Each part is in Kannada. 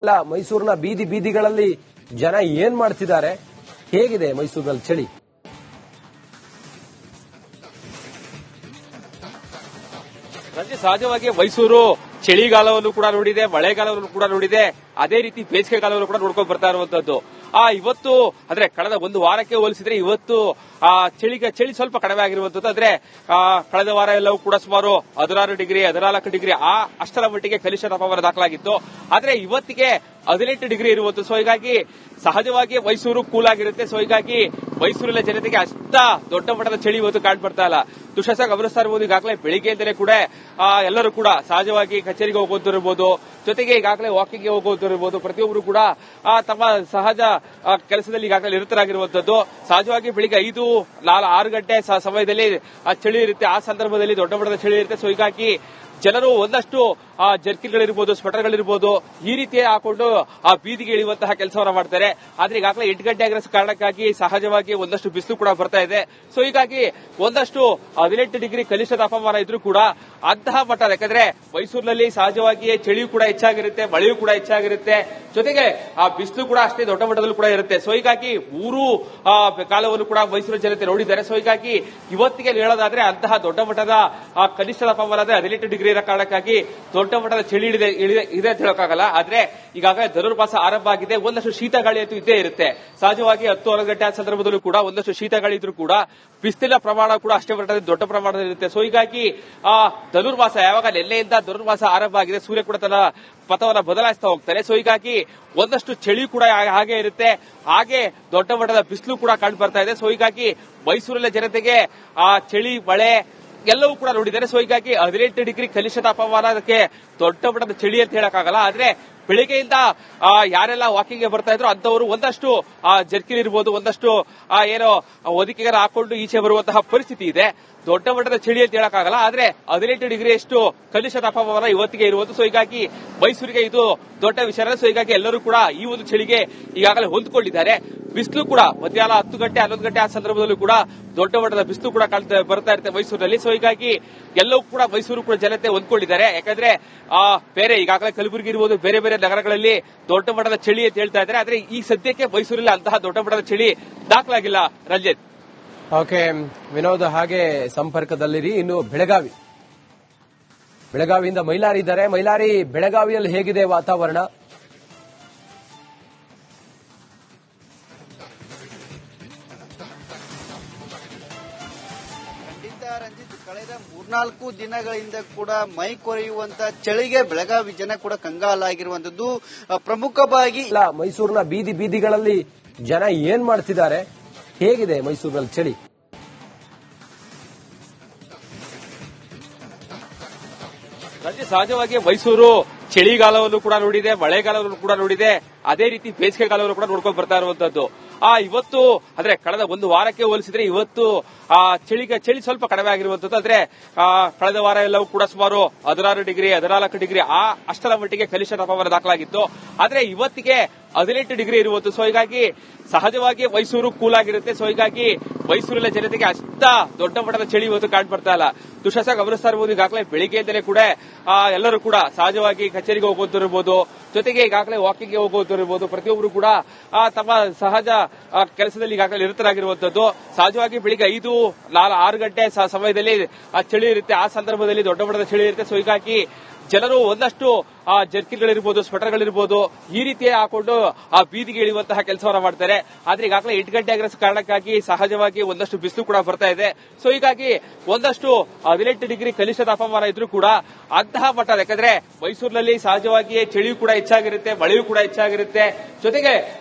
ಇಲ್ಲ, ಮೈಸೂರಿನ ಬೀದಿ ಬೀದಿಗಳಲ್ಲಿ ಜನ ಏನ್ ಮಾಡ್ತಿದ್ದಾರೆ, ಹೇಗಿದೆ ಮೈಸೂರಿನಲ್ಲಿ ಚಳಿ? ಸಹಜವಾಗಿ ಮೈಸೂರು ಚಳಿಗಾಲವನ್ನು ಕೂಡ ನೋಡಿದೆ, ಮಳೆಗಾಲವನ್ನು ಕೂಡ ನೋಡಿದೆ, ಅದೇ ರೀತಿ ಬೇಸಿಗೆಗಾಲವನ್ನು ಕೂಡ ನೋಡ್ಕೊಂಡು ಬರ್ತಾ ಇರುವಂತದ್ದು. ಇವತ್ತು ಅಂದ್ರೆ ಕಳೆದ ಒಂದು ವಾರಕ್ಕೆ ಹೋಲಿಸಿದ್ರೆ ಇವತ್ತು ಚಳಿ ಸ್ವಲ್ಪ ಕಡಿಮೆ ಆಗಿರುವಂತದ್ದು. ಅಂದ್ರೆ ಕಳೆದ ವಾರ ಎಲ್ಲವೂ ಕೂಡ ಸುಮಾರು 16 ಡಿಗ್ರಿ 14 ಡಿಗ್ರಿ ಅಷ್ಟರ ಮಟ್ಟಿಗೆ ಕನಿಷ್ಠ ತಾಪಮಾನ ದಾಖಲಾಗಿತ್ತು. ಆದ್ರೆ ಇವತ್ತಿಗೆ 18 ಡಿಗ್ರಿ ಇರುವಂತದ್ದು. ಸೊ ಹೀಗಾಗಿ ಸಹಜವಾಗಿ ಮೈಸೂರು ಕೂಲ್ ಆಗಿರುತ್ತೆ. ಸೊ ಹೀಗಾಗಿ ಮೈಸೂರಿನ ಜನತೆಗೆ ಅಷ್ಟ ದೊಡ್ಡ ಮಟ್ಟದ ಚಳಿ ಇವತ್ತು ಕಾಣ್ ಬರ್ತಾ ಇಲ್ಲ. ತುಷಾರ ಗಮನಿಸ್ತಾ ಇರಬಹುದು, ಈಗಾಗಲೇ ಬೆಳಿಗ್ಗೆಯಿಂದಲೇ ಕೂಡ ಎಲ್ಲರೂ ಕೂಡ ಸಹಜವಾಗಿ ಕಚೇರಿಗೆ ಹೋಗುತ್ತಿರಬಹುದು, ಜೊತೆಗೆ ಈಗಾಗಲೇ ವಾಕಿಂಗ್ಗೆ ಹೋಗುತ್ತಿರಬಹುದು, ಪ್ರತಿಯೊಬ್ಬರು ಕೂಡ ತಮ್ಮ ಸಹಜ ಕೆಲಸದಲ್ಲಿ ಈಗಾಗಲೇ ನಿರತರಾಗಿರುವಂತದ್ದು. ಸಹಜವಾಗಿ ಬೆಳಿಗ್ಗೆ 5-6 ಗಂಟೆ ಸಮಯದಲ್ಲಿ ಚಳಿ ಇರುತ್ತೆ. ಆ ಸಂದರ್ಭದಲ್ಲಿ ದೊಡ್ಡ ಮಟ್ಟದ ಚಳಿ ಇರುತ್ತೆ. ಸೊ ಹೀಗಾಗಿ ಜನರು ಒಂದಷ್ಟು ಜರ್ಕಿನ್ಗಳಿರ್ಬೋದು, ಸ್ವೆಟರ್ಗಳಿರ್ಬೋದು, ಈ ರೀತಿ ಹಾಕೊಂಡು ಬೀದಿಗೆ ಇಳಿಯುವಂತಹ ಕೆಲಸವನ್ನ ಮಾಡ್ತಾರೆ. ಆದ್ರೆ ಈಗಾಗಲೇ 8 ಗಂಟೆ ಆಗಿರೋ ಕಾರಣಕ್ಕಾಗಿ ಸಹಜವಾಗಿ ಒಂದಷ್ಟು ಬಿಸಿಲು ಕೂಡ ಬರ್ತಾ ಇದೆ. ಸೊ ಹೀಗಾಗಿ ಒಂದಷ್ಟು 18 ಡಿಗ್ರಿ ಕನಿಷ್ಠ ತಾಪಮಾನ ಇದ್ರೂ ಕೂಡ ಅಂತಹ ಮಟ್ಟ, ಯಾಕಂದ್ರೆ ಮೈಸೂರಿನಲ್ಲಿ ಸಹಜವಾಗಿ ಚಳಿಯೂ ಕೂಡ ಹೆಚ್ಚಾಗಿರುತ್ತೆ, ಮಳೆಯೂ ಕೂಡ ಹೆಚ್ಚಾಗಿರುತ್ತೆ, ಜೊತೆಗೆ ಬಿಸಿಲು ಕೂಡ ಅಷ್ಟೇ ದೊಡ್ಡ ಮಟ್ಟದಲ್ಲಿ ಕೂಡ ಇರುತ್ತೆ. ಸೊ ಹೀಗಾಗಿ ಮೂರು ಕಾಲವನ್ನು ಕೂಡ ಮೈಸೂರು ಜನತೆ ನೋಡಿದ್ದಾರೆ. ಸೊ ಹೀಗಾಗಿ ಇವತ್ತಿಗೆ ಹೇಳೋದಾದ್ರೆ ಅಂತಹ ದೊಡ್ಡ ಮಟ್ಟದ ಕನಿಷ್ಠ ತಾಪಮಾನ 18 ಡಿಗ್ರಿ ಇರೋ ಕಾರಣಕ್ಕಾಗಿ ದೊಡ್ಡ ಮಟ್ಟದ ಚಳಿ ಇದೆ ಅಂತ ಹೇಳೋಕ್ಕಾಗಲ್ಲ. ಆದ್ರೆ ಈಗಾಗಲೇ ಧನುರ್ಮಾಸ ಆರಂಭ ಆಗಿದೆ. ಒಂದಷ್ಟು ಶೀತ ಗಾಳಿ ಅಂತೂ ಇದ್ದೇ ಇರುತ್ತೆ. ಸಹಜವಾಗಿ 10-11 ಗಂಟೆ ಆ ಸಂದರ್ಭದಲ್ಲೂ ಕೂಡ ಒಂದಷ್ಟು ಶೀತ ಗಾಳಿ ಇದ್ರೂ ಕೂಡ ಬಿಸಿಲಿನ ಪ್ರಮಾಣ ಕೂಡ ಅಷ್ಟೇ ಮಟ್ಟದಲ್ಲಿ ದೊಡ್ಡ ಪ್ರಮಾಣದಲ್ಲಿ ಇರುತ್ತೆ. ಸೊ ಹೀಗಾಗಿ ಧನುರ್ಮಾಸ ಯಾವಾಗ ನಿನ್ನೆಯಿಂದ ಧನುರ್ಮಾಸ ಆರಂಭ ಆಗಿದೆ, ಸೂರ್ಯ ಕೂಡ ತನ್ನ ಪಥವನ್ನು ಬದಲಾಯಿಸ್ತಾ ಹೋಗ್ತಾರೆ. ಸೊ ಹೀಗಾಗಿ ಒಂದಷ್ಟು ಚಳಿ ಕೂಡ ಹಾಗೆ ಇರುತ್ತೆ, ಹಾಗೆ ದೊಡ್ಡ ಮಟ್ಟದ ಬಿಸಿಲು ಕೂಡ ಕಂಡು ಬರ್ತಾ ಇದೆ. ಸೊ ಹೀಗಾಗಿ ಮೈಸೂರಿನ ಜನತೆಗೆ ಚಳಿ ಮಳೆ ಎಲ್ಲವೂ ಕೂಡ ನೋಡಿದ್ದಾರೆ. ಸೊ ಹೀಗಾಗಿ 18 ಡಿಗ್ರಿ ಕನಿಷ್ಠ ತಾಪಮಾನ ಅದಕ್ಕೆ ದೊಡ್ಡ ಮಟ್ಟದ ಚಳಿ ಅಂತ ಹೇಳಕ್ಕಾಗಲ್ಲ. ಆದ್ರೆ ಬೆಳಿಗ್ಗೆಯಿಂದ ಯಾರೆಲ್ಲ ವಾಕಿಂಗ್ಗೆ ಬರ್ತಾ ಇದ್ರು ಅಂತವರು ಒಂದಷ್ಟು ಜರ್ಕಿನ್ ಇರ್ಬೋದು, ಒಂದಷ್ಟು ಏನೋ ಹೊದಿಕೆಗಳ ಹಾಕೊಂಡು ಈಚೆ ಬರುವಂತಹ ಪರಿಸ್ಥಿತಿ ಇದೆ. ದೊಡ್ಡ ಮಟ್ಟದ ಚಳಿ ಅಂತ ಹೇಳಕ್ಕಾಗಲ್ಲ. ಆದ್ರೆ 18 ಡಿಗ್ರಿ ಅಷ್ಟು ಕನಿಷ್ಠ ತಾಪಮಾನ ಇವತ್ತಿಗೆ ಇರುವುದು. ಸೊ ಹೀಗಾಗಿ ಮೈಸೂರಿಗೆ ಇದು ದೊಡ್ಡ ವಿಷಯ. ಸೊ ಹೀಗಾಗಿ ಎಲ್ಲರೂ ಕೂಡ ಈ ಒಂದು ಚಳಿಗೆ ಈಗಾಗಲೇ ಹೊಂದಿಕೊಂಡಿದ್ದಾರೆ. ಬಿಸಿಲು ಕೂಡ ಮಧ್ಯಾಹ್ನ 10 ಗಂಟೆ 11 ಗಂಟೆ ಆ ಸಂದರ್ಭದಲ್ಲೂ ಕೂಡ ದೊಡ್ಡ ಮಟ್ಟದ ಬಿಸಿಲು ಕೂಡ ಬರ್ತಾ ಇರುತ್ತೆ ಮೈಸೂರಿನಲ್ಲಿ. ಸೊ ಹೀಗಾಗಿ ಎಲ್ಲವೂ ಕೂಡ ಮೈಸೂರು ಕೂಡ ಜನತೆ ಹೊಂದ್ಕೊಂಡಿದ್ದಾರೆ. ಯಾಕಂದ್ರೆ ಬೇರೆ ಈಗಾಗಲೇ ಕಲಬುರಗಿ ಇರ್ಬೋದು, ಬೇರೆ ಬೇರೆ ನಗರಗಳಲ್ಲಿ ದೊಡ್ಡ ಮಟ್ಟದ ಚಳಿ ಅಂತ ಹೇಳ್ತಾ ಇದ್ದಾರೆ. ಆದ್ರೆ ಈ ಸದ್ಯಕ್ಕೆ ಮೈಸೂರಲ್ಲಿ ಅಂತಹ ದೊಡ್ಡ ಮಟ್ಟದ ಚಳಿ ದಾಖಲಾಗಿಲ್ಲ. ರಂಜಿತ್. ಓಕೆ ವಿನೋದ್, ಹಾಗೆ ಸಂಪರ್ಕದಲ್ಲಿರಿ. ಇನ್ನು ಬೆಳಗಾವಿಯಿಂದ ಮೈಲಾರಿ ಇದ್ದಾರೆ. ಮೈಲಾರಿ, ಬೆಳಗಾವಿಯಲ್ಲಿ ಹೇಗಿದೆ ವಾತಾವರಣ? ರಂಜಿತ್, ಕಳೆದ 3-4 ದಿನಗಳಿಂದ ಕೂಡ ಮೈ ಕೊರೆಯುವಂತ ಚಳಿಗೆ ಬೆಳಗಾವಿ ಜನ ಕೂಡ ಕಂಗಾಲಾಗಿರುವಂತದ್ದು. ಪ್ರಮುಖವಾಗಿ ಇಲ್ಲ, ಮೈಸೂರಿನ ಬೀದಿ ಬೀದಿಗಳಲ್ಲಿ ಜನ ಏನ್ ಮಾಡ್ತಿದ್ದಾರೆ, ಹೇಗಿದೆ ಮೈಸೂರಿನಲ್ಲಿ ಚಳಿ? ಸಹಜವಾಗಿ ಮೈಸೂರು ಚಳಿಗಾಲವನ್ನು ಕೂಡ ನೋಡಿದೆ, ಮಳೆಗಾಲವನ್ನು ಕೂಡ ನೋಡಿದೆ, ಅದೇ ರೀತಿ ಬೇಸಿಗೆಗಾಲವನ್ನು ಕೂಡ ನೋಡ್ಕೊಂಡು ಬರ್ತಾ ಇರುವಂತದ್ದು. ಇವತ್ತು ಅಂದ್ರೆ ಕಳೆದ ಒಂದು ವಾರಕ್ಕೆ ಹೋಲಿಸಿದ್ರೆ ಇವತ್ತು ಚಳಿ ಸ್ವಲ್ಪ ಕಡಿಮೆ ಆಗಿರುವಂತದ್ದು. ಅಂದ್ರೆ ಕಳೆದ ವಾರ ಎಲ್ಲವೂ ಕೂಡ ಸುಮಾರು 16 ಡಿಗ್ರಿ 14 ಡಿಗ್ರಿ ಅಷ್ಟರ ಮಟ್ಟಿಗೆ ಕನಿಷ್ಠ ತಾಪಮಾನ ದಾಖಲಾಗಿತ್ತು. ಆದ್ರೆ ಇವತ್ತಿಗೆ 18 ಡಿಗ್ರಿ ಇರುವಂತದ್ದು. ಸೊ ಹೀಗಾಗಿ ಸಹಜವಾಗಿ ಮೈಸೂರು ಕೂಲ್ ಆಗಿರುತ್ತೆ. ಸೊ ಹೀಗಾಗಿ ಮೈಸೂರಿನ ಜನತೆಗೆ ಅಷ್ಟ ದೊಡ್ಡ ಮಟ್ಟದ ಚಳಿ ಇವತ್ತು ಕಾಣ್ ಬರ್ತಾ ಇಲ್ಲ. ತುಷಾರ ಗಮನಿಸ್ತಾ ಇರಬಹುದು, ಈಗಾಗಲೇ ಬೆಳಿಗ್ಗೆಯಿಂದಲೇ ಕೂಡ ಎಲ್ಲರೂ ಕೂಡ ಸಹಜವಾಗಿ ಕಚೇರಿಗೆ ಹೋಗುತ್ತಿರಬಹುದು, ಜೊತೆಗೆ ಈಗಾಗಲೇ ವಾಕಿಂಗ್ಗೆ ಹೋಗುತ್ತಿರಬಹುದು, ಪ್ರತಿಯೊಬ್ಬರು ಕೂಡ ತಮ್ಮ ಸಹಜ ಕೆಲಸದಲ್ಲಿ ಈಗಾಗಲೇ ನಿರತರಾಗಿರುವಂತದ್ದು. ಸಹಜವಾಗಿ ಬೆಳಿಗ್ಗೆ 5-6 ಗಂಟೆ ಸಮಯದಲ್ಲಿ ಚಳಿ ಇರುತ್ತೆ. ಆ ಸಂದರ್ಭದಲ್ಲಿ ದೊಡ್ಡ ಮಟ್ಟದ ಚಳಿ ಇರುತ್ತೆ. ಸೊ ಹೀಗಾಗಿ ಜನರು ಒಂದಷ್ಟು ಜರ್ಕಿನ್ಗಳಿರ್ಬೋದು, ಸ್ವೆಟರ್ಗಳಿರ್ಬೋದು, ಈ ರೀತಿ ಹಾಕೊಂಡು ಬೀದಿಗೆ ಇಳಿಯುವಂತಹ ಕೆಲಸವನ್ನ ಮಾಡ್ತಾರೆ. ಆದ್ರೆ ಈಗಾಗಲೇ 8 ಗಂಟೆ ಆಗಿರೋ ಕಾರಣಕ್ಕಾಗಿ ಸಹಜವಾಗಿ ಒಂದಷ್ಟು ಬಿಸಿಲು ಕೂಡ ಬರ್ತಾ ಇದೆ. ಸೊ ಹೀಗಾಗಿ ಒಂದಷ್ಟು 18 ಡಿಗ್ರಿ ಕನಿಷ್ಠ ತಾಪಮಾನ ಇದ್ರೂ ಕೂಡ ಅಂತಹ ಮಟ್ಟ, ಯಾಕಂದ್ರೆ ಮೈಸೂರಿನಲ್ಲಿ ಸಹಜವಾಗಿ ಚಳಿಯೂ ಕೂಡ ಹೆಚ್ಚಾಗಿರುತ್ತೆ, ಮಳೆಯೂ ಕೂಡ ಹೆಚ್ಚಾಗಿರುತ್ತೆ, ಜೊತೆಗೆ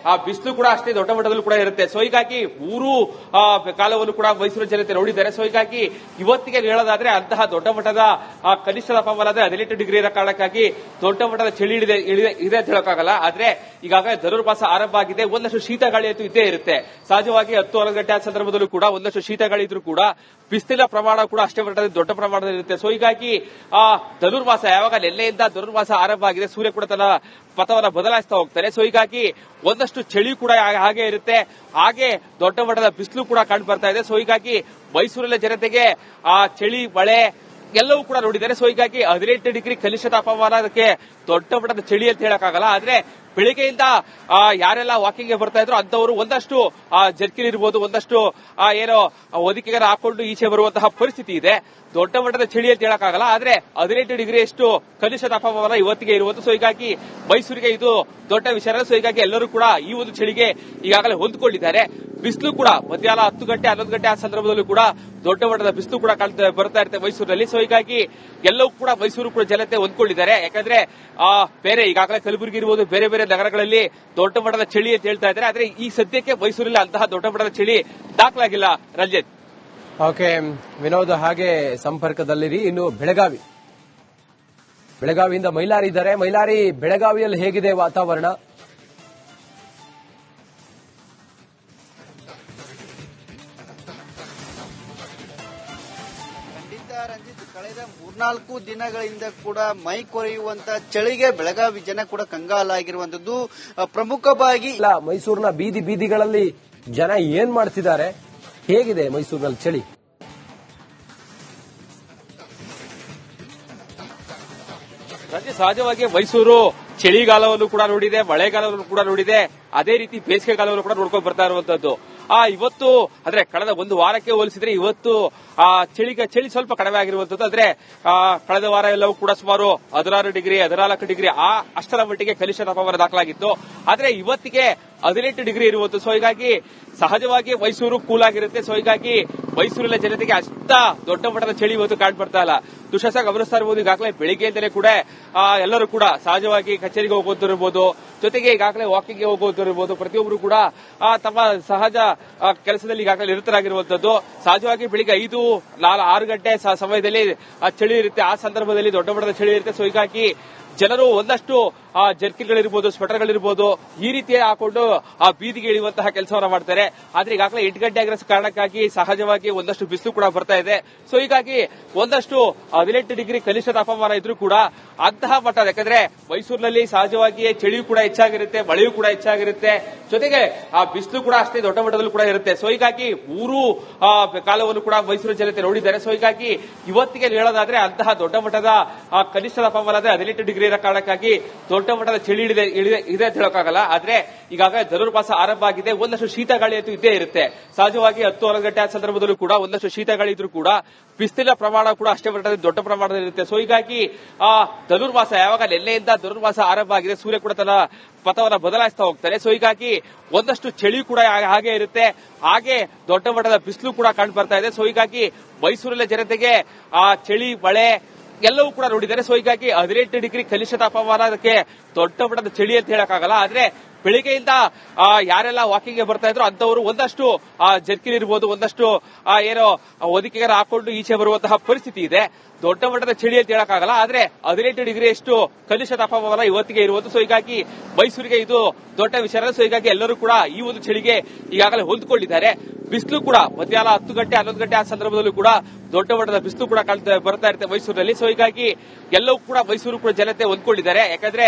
ಬಿಸಿಲು ಕೂಡ ಅಷ್ಟೇ ದೊಡ್ಡ ಮಟ್ಟದಲ್ಲಿ ಕೂಡ ಇರುತ್ತೆ. ಸೊ ಹೀಗಾಗಿ ಮೂರು ಕಾಲವನ್ನು ಕೂಡ ಮೈಸೂರು ಜನತೆ ನೋಡಿದ್ದಾರೆ. ಸೊ ಹೀಗಾಗಿ ಇವತ್ತಿಗೆ ಹೇಳೋದಾದ್ರೆ ಅಂತಹ ದೊಡ್ಡ ಮಟ್ಟದ ಕನಿಷ್ಠ ತಾಪಮಾನ 18 ಡಿಗ್ರಿ ಇರೋ ಕಾರಣಕ್ಕಾಗಿ ದೊಡ್ಡ ಮಟ್ಟದ ಚಳಿ ಇದೆ ಅಂತ ಹೇಳೋಕ್ಕಾಗಲ್ಲ. ಆದ್ರೆ ಈಗಾಗಲೇ ಧನುರ್ಮಾಸ ಆರಂಭ ಆಗಿದೆ. ಒಂದಷ್ಟು ಶೀತ ಗಾಳಿ ಅಂತೂ ಇದ್ದೇ ಇರುತ್ತೆ. ಸಹಜವಾಗಿ 10-11 ಗಂಟೆ ಆ ಸಂದರ್ಭದಲ್ಲೂ ಕೂಡ ಒಂದಷ್ಟು ಶೀತ ಗಾಳಿ ಇದ್ರೂ ಕೂಡ ಬಿಸಿಲಿನ ಪ್ರಮಾಣ ಕೂಡ ಅಷ್ಟೇ ಮಟ್ಟದಲ್ಲಿ ದೊಡ್ಡ ಪ್ರಮಾಣದಲ್ಲಿ ಇರುತ್ತೆ. ಸೊ ಹೀಗಾಗಿ ಧನುರ್ಮಾಸ ಯಾವಾಗ ನಿನ್ನೆಯಿಂದ ಧನುರ್ಮಾಸ ಆರಂಭ ಆಗಿದೆ, ಸೂರ್ಯ ಕೂಡ ತನ್ನ ಪಥವನ್ನು ಬದಲಾಯಿಸ್ತಾ ಹೋಗ್ತಾರೆ. ಸೊ ಹೀಗಾಗಿ ಒಂದಷ್ಟು ಚಳಿ ಕೂಡ ಹಾಗೆ ಇರುತ್ತೆ, ಹಾಗೆ ದೊಡ್ಡ ಮಟ್ಟದ ಬಿಸಿಲು ಕೂಡ ಕಂಡು ಬರ್ತಾ ಇದೆ. ಸೊ ಹೀಗಾಗಿ ಮೈಸೂರಿನ ಜನತೆಗೆ ಚಳಿ ಮಳೆ ಎಲ್ಲವೂ ಕೂಡ ನೋಡಿದ್ದಾರೆ. ಸೊ ಹೀಗಾಗಿ 18 ಡಿಗ್ರಿ ಕನಿಷ್ಠ ತಾಪಮಾನ ಅದಕ್ಕೆ ದೊಡ್ಡ ಮಟ್ಟದ ಚಳಿ ಅಂತ ಹೇಳಕ್ಕಾಗಲ್ಲ. ಆದ್ರೆ ಬೆಳಿಗ್ಗೆಯಿಂದ ಯಾರೆಲ್ಲ ವಾಕಿಂಗ್ ಬರ್ತಾ ಇದ್ರು ಅಂತವರು ಒಂದಷ್ಟು ಜರ್ಕಿನ್ ಇರ್ಬೋದು, ಒಂದಷ್ಟು ಏನೋ ಹೊದಿಕೆಗಾರ ಹಾಕೊಂಡು ಈಚೆ ಬರುವಂತಹ ಪರಿಸ್ಥಿತಿ ಇದೆ. ದೊಡ್ಡ ಮಟ್ಟದ ಚಳಿ ಅಂತ ಹೇಳಕ್ಕಾಗಲ್ಲ. ಆದ್ರೆ 18 ಡಿಗ್ರಿಯಷ್ಟು ಕನಿಷ್ಠ ತಾಪಮಾನ ಇವತ್ತಿಗೆ ಇರುವುದು. ಸೊ ಹೀಗಾಗಿ ಮೈಸೂರಿಗೆ ಇದು ದೊಡ್ಡ ವಿಚಾರ. ಸೊ ಹೀಗಾಗಿ ಎಲ್ಲರೂ ಕೂಡ ಈ ಒಂದು ಚಳಿಗೆ ಈಗಾಗಲೇ ಹೊಂದ್ಕೊಂಡಿದ್ದಾರೆ. ಬಿಸಿಲು ಕೂಡ ಮಧ್ಯಾಹ್ನ 10 ಗಂಟೆ 11 ಗಂಟೆ ಆ ಸಂದರ್ಭದಲ್ಲೂ ಕೂಡ ದೊಡ್ಡ ಮಟ್ಟದ ಬಿಸಿಲು ಕೂಡ ಬರ್ತಾ ಇರುತ್ತೆ ಮೈಸೂರಿನಲ್ಲಿ. ಸೊ ಹೀಗಾಗಿ ಎಲ್ಲವೂ ಕೂಡ ಮೈಸೂರು ಕೂಡ ಜನತೆ ಹೊಂದ್ಕೊಂಡಿದ್ದಾರೆ. ಯಾಕಂದ್ರೆ ಬೇರೆ ಈಗಾಗಲೇ ಕಲಬುರಗಿ ಇರ್ಬೋದು, ಬೇರೆ ಬೇರೆ ನಗರಗಳಲ್ಲಿ ದೊಡ್ಡ ಮಟ್ಟದ ಚಳಿ ಅಂತ ಹೇಳ್ತಾ ಇದ್ದಾರೆ. ಆದ್ರೆ ಈ ಸದ್ಯಕ್ಕೆ ಮೈಸೂರಲ್ಲಿ ಅಂತಹ ದೊಡ್ಡ ಮಟ್ಟದ ಚಳಿ ದಾಖಲಾಗಿಲ್ಲ. ರಂಜಿತ್. ಓಕೆ ವಿನೋದ್, ಹಾಗೆ ಸಂಪರ್ಕದಲ್ಲಿರಿ. ಇನ್ನು ಬೆಳಗಾವಿಯಿಂದ ಮೈಲಾರಿ ಇದ್ದಾರೆ. ಮೈಲಾರಿ, ಬೆಳಗಾವಿಯಲ್ಲಿ ಹೇಗಿದೆ ವಾತಾವರಣ? ರಂಜಿತ್, ಕಳೆದ 3-4 ದಿನಗಳಿಂದ ಕೂಡ ಮೈ ಕೊರೆಯುವಂತ ಚಳಿಗೆ ಬೆಳಗಾವಿ ಜನ ಕೂಡ ಕಂಗಾಲಾಗಿರುವಂತದ್ದು. ಪ್ರಮುಖವಾಗಿ ಮೈಸೂರಿನ ಬೀದಿಗಳಲ್ಲಿ ಜನ ಏನ್ ಮಾಡ್ತಿದ್ದಾರೆ? ಹೇಗಿದೆ ಮೈಸೂರಿನಲ್ಲಿ ಚಳಿ? ಸಹಜವಾಗಿ ಮೈಸೂರು ಚಳಿಗಾಲವನ್ನು ಕೂಡ ನೋಡಿದೆ, ಮಳೆಗಾಲವನ್ನು ಕೂಡ ನೋಡಿದೆ, ಅದೇ ರೀತಿ ಬೇಸಿಗೆಗಾಲವನ್ನು ಕೂಡ ನೋಡ್ಕೊಂಡು ಬರ್ತಾ ಇರುವಂತದ್ದು. ಇವತ್ತು ಅಂದ್ರೆ ಕಳೆದ ಒಂದು ವಾರಕ್ಕೆ ಹೋಲಿಸಿದ್ರೆ ಇವತ್ತು ಚಳಿ ಸ್ವಲ್ಪ ಕಡಿಮೆ ಆಗಿರುವಂತದ್ದು. ಅಂದ್ರೆ ಕಳೆದ ವಾರ ಎಲ್ಲವೂ ಕೂಡ ಸುಮಾರು 16 ಡಿಗ್ರಿ 14 ಡಿಗ್ರಿ ಅಷ್ಟರ ಮಟ್ಟಿಗೆ ಕನಿಷ್ಠ ತಾಪಮಾನ ದಾಖಲಾಗಿತ್ತು. ಆದ್ರೆ ಇವತ್ತಿಗೆ 18 ಡಿಗ್ರಿ ಇರುವಂತದ್ದು. ಸೊ ಹೀಗಾಗಿ ಸಹಜವಾಗಿ ಮೈಸೂರು ಕೂಲ್ ಆಗಿರುತ್ತೆ. ಸೊ ಹೀಗಾಗಿ ಮೈಸೂರಿನ ಜನತೆಗೆ ಅಷ್ಟ ದೊಡ್ಡ ಮಟ್ಟದ ಚಳಿ ಇವತ್ತು ಕಾಣ್ಬರ್ತಾ ಇಲ್ಲ. ದುಶ್ಯಾಸ ಗಮನಿಸ್ತಾ ಇರಬಹುದು. ಈಗಾಗಲೇ ಬೆಳಿಗ್ಗೆಯಿಂದಲೇ ಕೂಡ ಎಲ್ಲರೂ ಕೂಡ ಸಹಜವಾಗಿ ಕಚೇರಿಗೆ ಹೋಗೋದಿರ್ಬೋದು, ಜೊತೆಗೆ ಈಗಾಗಲೇ ವಾಕಿಂಗ್ಗೆ ಹೋಗೋದಿರ್ಬೋದು, ಪ್ರತಿಯೊಬ್ಬರು ಕೂಡ ತಮ್ಮ ಸಹಜ ಕೆಲಸದಲ್ಲಿ ಈಗಾಗಲೇ ನಿರತರಾಗಿರುವಂತದ್ದು. ಸಹಜವಾಗಿ ಬೆಳಿಗ್ಗೆ 5-6 ಗಂಟೆ ಸಮಯದಲ್ಲಿ ಚಳಿ ಇರುತ್ತೆ. ಆ ಸಂದರ್ಭದಲ್ಲಿ ದೊಡ್ಡ ಮಟ್ಟದ ಚಳಿ ಇರುತ್ತೆ. ಸೊ ಹೀಗಾಗಿ ಜನರು ಒಂದಷ್ಟು ಜರ್ಕಿನ್ಗಳಿರ್ಬೋದು, ಸ್ವೆಟರ್ಗಳಿರ್ಬೋದು, ಈ ರೀತಿಯ ಹಾಕೊಂಡು ಬೀದಿಗೆ ಇಳಿಯುವಂತಹ ಕೆಲಸವನ್ನ ಮಾಡ್ತಾರೆ. ಆದ್ರೆ ಈಗಾಗಲೇ 8 ಗಂಟೆ ಆಗಿರೋ ಕಾರಣಕ್ಕಾಗಿ ಸಹಜವಾಗಿ ಒಂದಷ್ಟು ಬಿಸಿಲು ಕೂಡ ಬರ್ತಾ ಇದೆ. ಸೊ ಹೀಗಾಗಿ ಒಂದಷ್ಟು 18 ಡಿಗ್ರಿ ಕನಿಷ್ಠ ತಾಪಮಾನ ಇದ್ರೂ ಕೂಡ ಅಂತಹ ಮಟ್ಟ, ಯಾಕಂದ್ರೆ ಮೈಸೂರಿನಲ್ಲಿ ಸಹಜವಾಗಿ ಚಳಿಯೂ ಕೂಡ ಹೆಚ್ಚಾಗಿರುತ್ತೆ, ಮಳೆಯೂ ಕೂಡ ಹೆಚ್ಚಾಗಿರುತ್ತೆ, ಜೊತೆಗೆ ಬಿಸಿಲು ಕೂಡ ಅಷ್ಟೇ ದೊಡ್ಡ ಮಟ್ಟದಲ್ಲೂ ಕೂಡ ಇರುತ್ತೆ. ಸೊ ಹೀಗಾಗಿ 3 ಕಾಲವನ್ನು ಕೂಡ ಮೈಸೂರು ಜನತೆ ನೋಡಿದ್ದಾರೆ. ಸೊ ಹೀಗಾಗಿ ಇವತ್ತಿಗೆ ಹೇಳೋದಾದ್ರೆ ಅಂತಹ ದೊಡ್ಡ ಮಟ್ಟದ ಕನಿಷ್ಠ ತಾಪಮಾನ 18 ಡಿಗ್ರಿ ಇರೋ ಕಾರಣಕ್ಕಾಗಿ ದೊಡ್ಡ ಮಟ್ಟದ ಚಳಿ ಇದೆ ಅಂತ ಹೇಳೋಕ್ಕಾಗಲ್ಲ. ಆದ್ರೆ ಈಗಾಗಲೇ ಧನುರ್ಮಾಸ ಆರಂಭ ಆಗಿದೆ. ಒಂದಷ್ಟು ಶೀತ ಗಾಳಿ ಅಂತೂ ಇದ್ದೇ ಇರುತ್ತೆ. ಸಹಜವಾಗಿ 10-11 ಗಂಟೆ ಸಂದರ್ಭದಲ್ಲೂ ಕೂಡ ಒಂದಷ್ಟು ಶೀತ ಗಾಳಿ ಇದ್ರೂ ಕೂಡ ಬಿಸಿಲಿನ ಪ್ರಮಾಣ ಕೂಡ ಅಷ್ಟೇ ಮಟ್ಟದಲ್ಲಿ ದೊಡ್ಡ ಪ್ರಮಾಣದಲ್ಲಿ ಇರುತ್ತೆ. ಸೊ ಹೀಗಾಗಿ ಧನುರ್ಮಾಸ ಯಾವಾಗ ನಿನ್ನೆಯಿಂದ ಧನುರ್ಮಾಸ ಆರಂಭ ಆಗಿದೆ, ಸೂರ್ಯ ಕೂಡ ತನ್ನ ಪಥವನ್ನು ಬದಲಾಯಿಸ್ತಾ ಹೋಗ್ತಾರೆ. ಸೊ ಹೀಗಾಗಿ ಒಂದಷ್ಟು ಚಳಿ ಕೂಡ ಹಾಗೆ ಇರುತ್ತೆ, ಹಾಗೆ ದೊಡ್ಡ ಮಟ್ಟದ ಬಿಸಿಲು ಕೂಡ ಕಂಡು ಬರ್ತಾ ಇದೆ. ಸೊ ಹೀಗಾಗಿ ಮೈಸೂರಿನ ಜನತೆಗೆ ಚಳಿ ಮಳೆ ಎಲ್ಲವೂ ಕೂಡ ನೋಡಿದ್ದಾರೆ. ಸೊ ಹೀಗಾಗಿ 18 ಡಿಗ್ರಿ ಕನಿಷ್ಠ ತಾಪಮಾನಕ್ಕೆ ದೊಡ್ಡ ಮಟ್ಟದ ಚಳಿ ಅಂತ ಹೇಳಕ್ಕಾಗಲ್ಲ. ಆದ್ರೆ ಬೆಳಿಗ್ಗೆಯಿಂದ ಯಾರೆಲ್ಲ ವಾಕಿಂಗ್ಗೆ ಬರ್ತಾ ಇದ್ರು ಅಂತವರು ಒಂದಷ್ಟು ಜರ್ಕಿನ್ ಇರ್ಬೋದು, ಒಂದಷ್ಟು ಏನೋ ಹೊದಿಕೆಗಾರ ಹಾಕೊಂಡು ಈಚೆ ಬರುವಂತಹ ಪರಿಸ್ಥಿತಿ ಇದೆ. ದೊಡ್ಡ ಮಟ್ಟದ ಚಳಿ ಅಂತ ಹೇಳಕ್ಕಾಗಲ್ಲ. ಆದ್ರೆ 18 ಡಿಗ್ರಿಯಷ್ಟು ಕನಿಷ್ಠ ತಾಪಮಾನ ಇವತ್ತಿಗೆ ಇರುವುದು. ಸೊ ಹೀಗಾಗಿ ಮೈಸೂರಿಗೆ ಇದು ದೊಡ್ಡ ವಿಚಾರ. ಸೊ ಹೀಗಾಗಿ ಎಲ್ಲರೂ ಕೂಡ ಈ ಒಂದು ಚಳಿಗೆ ಈಗಾಗಲೇ ಹೊಂದ್ಕೊಂಡಿದ್ದಾರೆ. ಬಿಸಿಲು ಕೂಡ ಮಧ್ಯಾಹ್ನ 10 ಗಂಟೆ 11 ಗಂಟೆ ಆ ಸಂದರ್ಭದಲ್ಲೂ ಕೂಡ ದೊಡ್ಡ ಮಟ್ಟದ ಬಿಸಿಲು ಕೂಡ ಬರ್ತಾ ಇರುತ್ತೆ ಮೈಸೂರಿನಲ್ಲಿ. ಸೊ ಹೀಗಾಗಿ ಎಲ್ಲವೂ ಕೂಡ ಮೈಸೂರು ಕೂಡ ಜನತೆ ಹೊಂದ್ಕೊಂಡಿದ್ದಾರೆ. ಯಾಕಂದ್ರೆ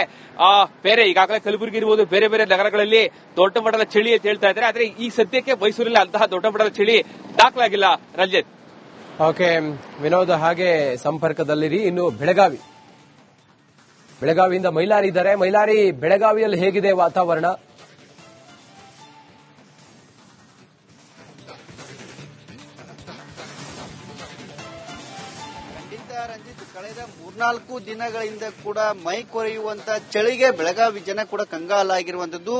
ಬೇರೆ ಈಗಾಗಲೇ ಕಲಬುರಗಿ ಇರ್ಬೋದು, ಬೇರೆ ಬೇರೆ ನಗರಗಳಲ್ಲಿ ದೊಡ್ಡ ಮಟ್ಟದ ಚಳಿ ಅಂತ ಹೇಳ್ತಾ ಇದ್ದಾರೆ. ಆದ್ರೆ ಈ ಸದ್ಯಕ್ಕೆ ಮೈಸೂರಲ್ಲಿ ಅಂತಹ ದೊಡ್ಡ ಮಟ್ಟದ ಚಳಿ ದಾಖಲಾಗಿಲ್ಲ. ರಂಜಿತ್. ಓಕೆ ವಿನೋದ್, ಹಾಗೆ ಸಂಪರ್ಕದಲ್ಲಿರಿ. ಇನ್ನು ಬೆಳಗಾವಿಯಿಂದ ಮೈಲಾರಿ ಇದ್ದಾರೆ. ಮೈಲಾರಿ, ಬೆಳಗಾವಿಯಲ್ಲಿ ಹೇಗಿದೆ ವಾತಾವರಣ? ರಂಜಿತ್, ಕಳೆದ 3-4 ದಿನಗಳಿಂದ ಕೂಡ ಮೈ ಕೊರೆಯುವಂತ ಚಳಿಗೆ ಬೆಳಗಾವಿ ಜನ ಕೂಡ ಕಂಗಾಲಾಗಿರುವಂತದ್ದು.